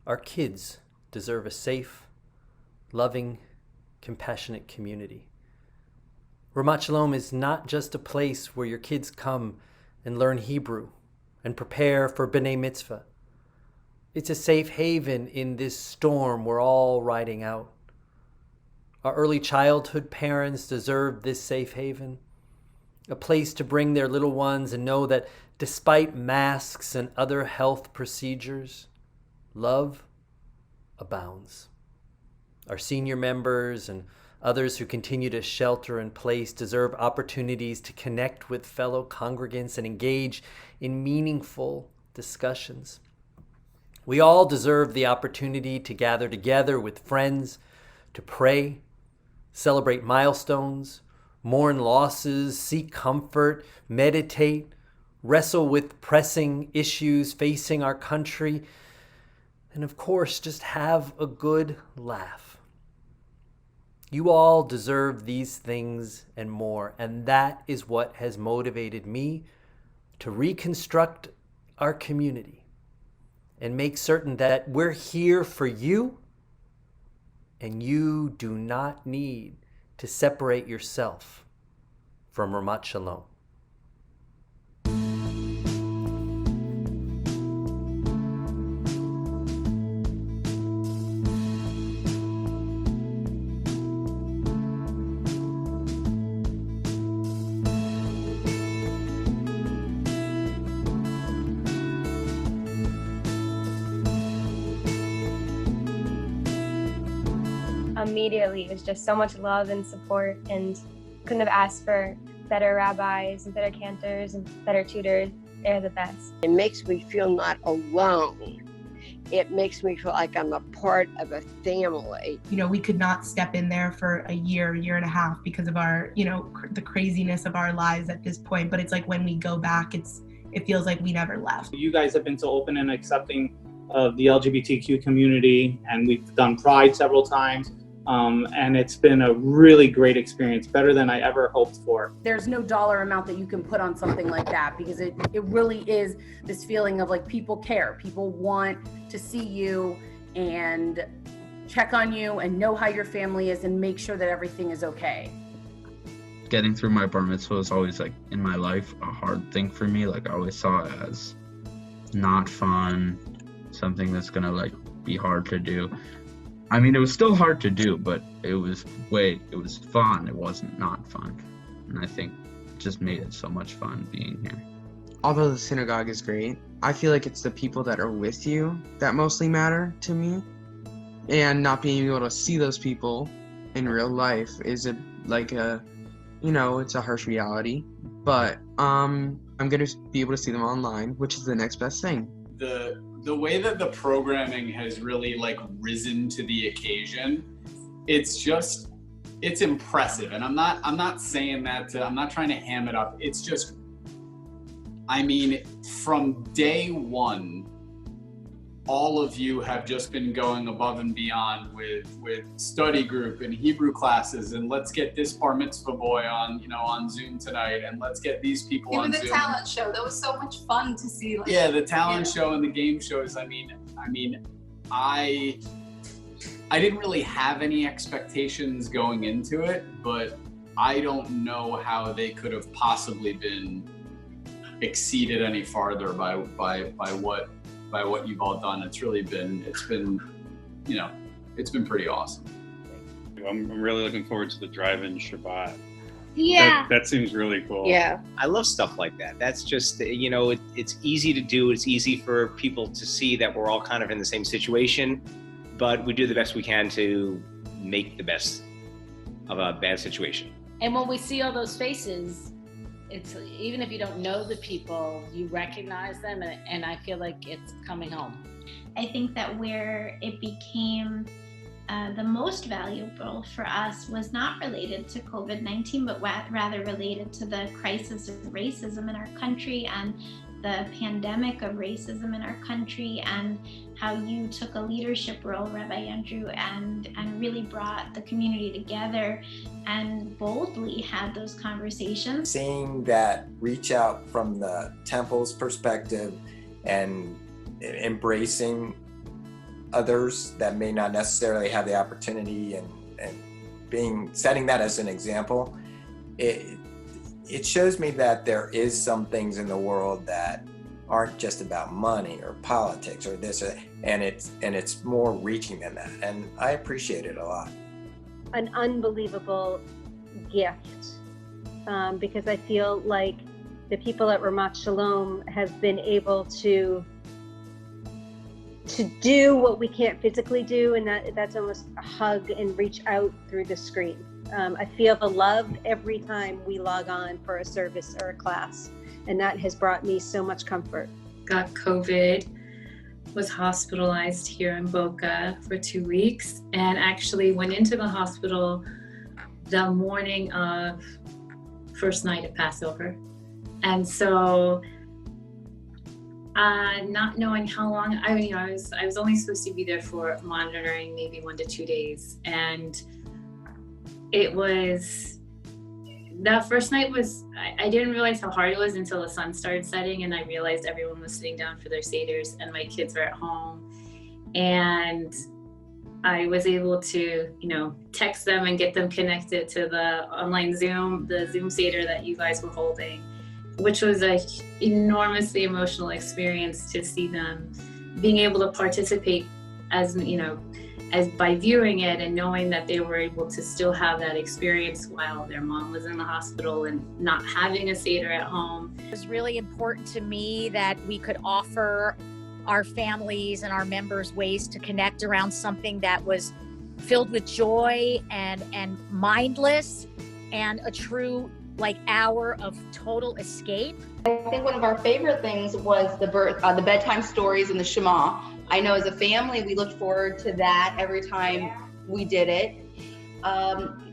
Our kids deserve a safe, loving, compassionate community. Ramat Shalom is not just a place where your kids come and learn Hebrew and prepare for B'nai Mitzvah. It's a safe haven in this storm we're all riding out. Our early childhood parents deserve this safe haven, a place to bring their little ones and know that despite masks and other health procedures, love abounds. Our senior members and others who continue to shelter in place deserve opportunities to connect with fellow congregants and engage in meaningful discussions. We all deserve the opportunity to gather together with friends, to pray, celebrate milestones, mourn losses, seek comfort, meditate, wrestle with pressing issues facing our country, and of course, just have a good laugh. You all deserve these things and more, and that is what has motivated me to reconstruct our community and make certain that we're here for you, and you do not need to separate yourself from Ramat Shalom. Immediately, it was just so much love and support, and couldn't have asked for better rabbis and better cantors and better tutors. They're the best. It makes me feel not alone. It makes me feel like I'm a part of a family. You know, we could not step in there for a year and a half because of our, you know, the craziness of our lives at this point. But it's like when we go back, it feels like we never left. You guys have been so open and accepting of the LGBTQ community, and we've done Pride several times. And it's been a really great experience, better than I ever hoped for. There's no dollar amount that you can put on something like that, because it really is this feeling of like people care. People want to see you and check on you and know how your family is and make sure that everything is okay. Getting through my bar mitzvah was always, like, in my life, a hard thing for me. Like, I always saw it as not fun, something that's gonna, like, be hard to do. I mean, it was still hard to do, but it was fun. It wasn't not fun. And I think it just made it so much fun being here. Although the synagogue is great, I feel like it's the people that are with you that mostly matter to me. And not being able to see those people in real life is it's a harsh reality. But I'm going to be able to see them online, which is the next best thing. The way that the programming has really risen to the occasion, it's impressive. And I'm not saying that I'm not trying to ham it up. It's just, I mean, from day one, all of you have just been going above and beyond with study group and Hebrew classes, and let's get this bar mitzvah boy on Zoom tonight, and let's get these people on Zoom. Even the talent show, that was so much fun to see. The talent show and the game shows. I didn't really have any expectations going into it, but I don't know how they could have possibly been exceeded any farther by what you've all done. It's been pretty awesome. I'm really looking forward to the drive-in Shabbat. Yeah. That seems really cool. Yeah. I love stuff like that. That's just, it's easy to do. It's easy for people to see that we're all kind of in the same situation, but we do the best we can to make the best of a bad situation. And when we see all those faces, it's, even if you don't know the people, you recognize them, and I feel like it's coming home. I think that where it became the most valuable for us was not related to COVID-19, but rather related to the crisis of racism in our country and the pandemic of racism in our country, and how you took a leadership role, Rabbi Andrew, and really brought the community together and boldly had those conversations. Seeing that reach out from the temple's perspective and embracing others that may not necessarily have the opportunity, and setting that as an example, it shows me that there is some things in the world that aren't just about money or politics or this, and it's more reaching than that, and I appreciate it a lot. An unbelievable gift, because I feel like the people at Ramat Shalom have been able to do what we can't physically do, and that's almost a hug and reach out through the screen. I feel the love every time we log on for a service or a class, and that has brought me so much comfort. Got COVID, was hospitalized here in Boca for 2 weeks, and actually went into the hospital the morning of first night of Passover. And so not knowing how long, I was only supposed to be there for monitoring maybe 1 to 2 days, and it was, that first night was, I didn't realize how hard it was until the sun started setting, and I realized everyone was sitting down for their seders and my kids were at home, and I was able to, text them and get them connected to the online Zoom, the Zoom seder that you guys were holding, which was an enormously emotional experience to see them being able to participate as by viewing it and knowing that they were able to still have that experience while their mom was in the hospital and not having a seder at home. It was really important to me that we could offer our families and our members ways to connect around something that was filled with joy and mindless and a true hour of total escape. I think one of our favorite things was the bedtime stories and the Shema. I know as a family we looked forward to that every time we did it.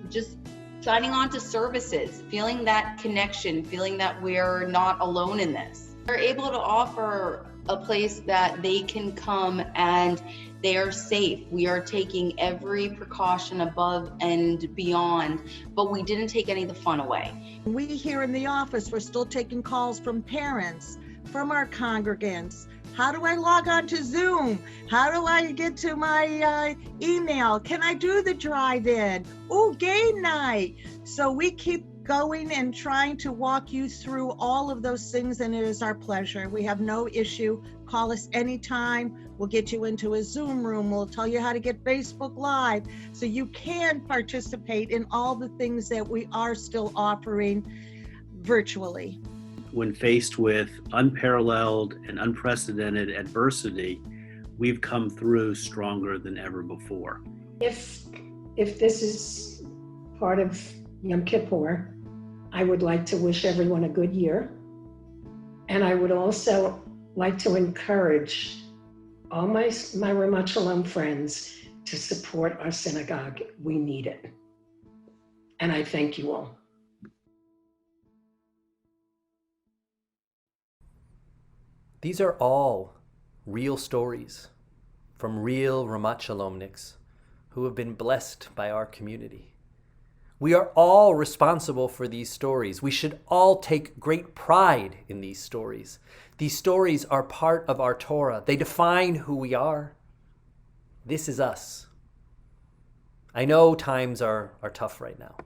Just signing on to services, feeling that connection, feeling that we're not alone in this. We're able to offer a place that they can come and they are safe. We are taking every precaution above and beyond, but we didn't take any of the fun away. We here in the office, we're still taking calls from parents, from our congregants. How do I log on to Zoom? How do I get to my email? Can I do the drive-in? Oh, game night. So we keep going and trying to walk you through all of those things, and it is our pleasure. We have no issue. Call us anytime. We'll get you into a Zoom room. We'll tell you how to get Facebook Live, so you can participate in all the things that we are still offering virtually. When faced with unparalleled and unprecedented adversity, we've come through stronger than ever before. If this is part of Yom Kippur, I would like to wish everyone a good year. And I would also like to encourage all my Ramat Shalom friends to support our synagogue. We need it. And I thank you all. These are all real stories from real Ramat Shalomniks who have been blessed by our community. We are all responsible for these stories. We should all take great pride in these stories. These stories are part of our Torah. They define who we are. This is us. I know times are tough right now.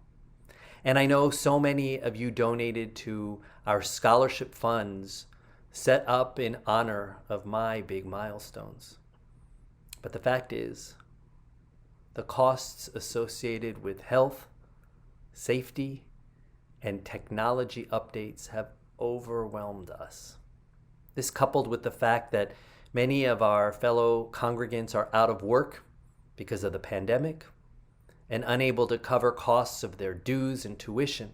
And I know so many of you donated to our scholarship funds set up in honor of my big milestones. But the fact is, the costs associated with health, safety, and technology updates have overwhelmed us. This, coupled with the fact that many of our fellow congregants are out of work because of the pandemic and unable to cover costs of their dues and tuition,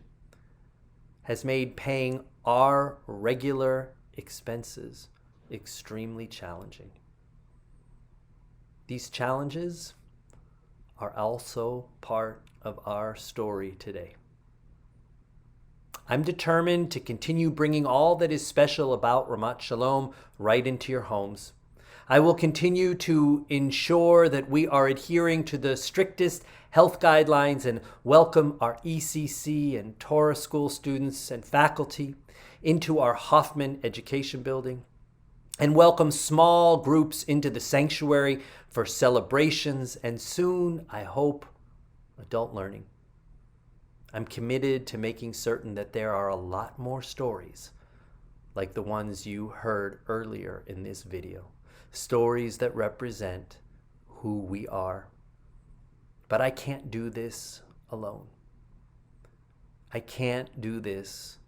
has made paying our regular expenses extremely challenging. These challenges are also part of our story today. I'm determined to continue bringing all that is special about Ramat Shalom right into your homes. I will continue to ensure that we are adhering to the strictest health guidelines and welcome our ECC and Torah school students and faculty into our Hoffman education building. and welcome small groups into the sanctuary for celebrations and soon, I hope, adult learning. I'm committed to making certain that there are a lot more stories like the ones you heard earlier in this video, stories that represent who we are. But I can't do this alone. I can't do this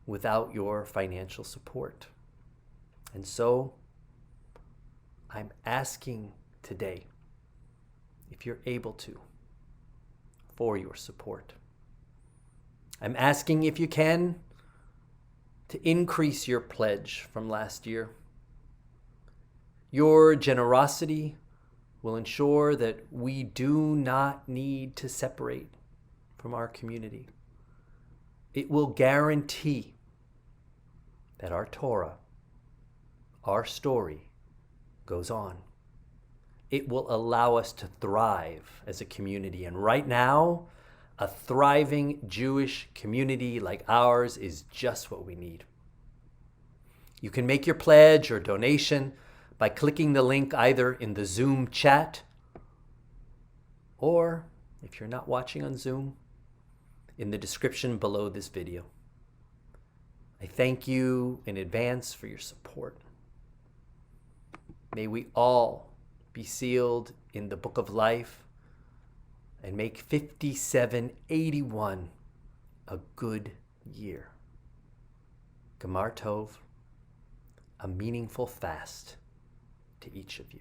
without your financial support. And so I'm asking today, if you're able to, for your support. I'm asking if you can to increase your pledge from last year. Your generosity will ensure that we do not need to separate from our community. It will guarantee that our Torah, our story, goes on. It will allow us to thrive as a community. And right now, a thriving Jewish community like ours is just what we need. You can make your pledge or donation by clicking the link either in the Zoom chat or, if you're not watching on Zoom, in the description below this video. I thank you in advance for your support. May we all be sealed in the book of life and make 5781 a good year. Gamar Tov, a meaningful fast to each of you.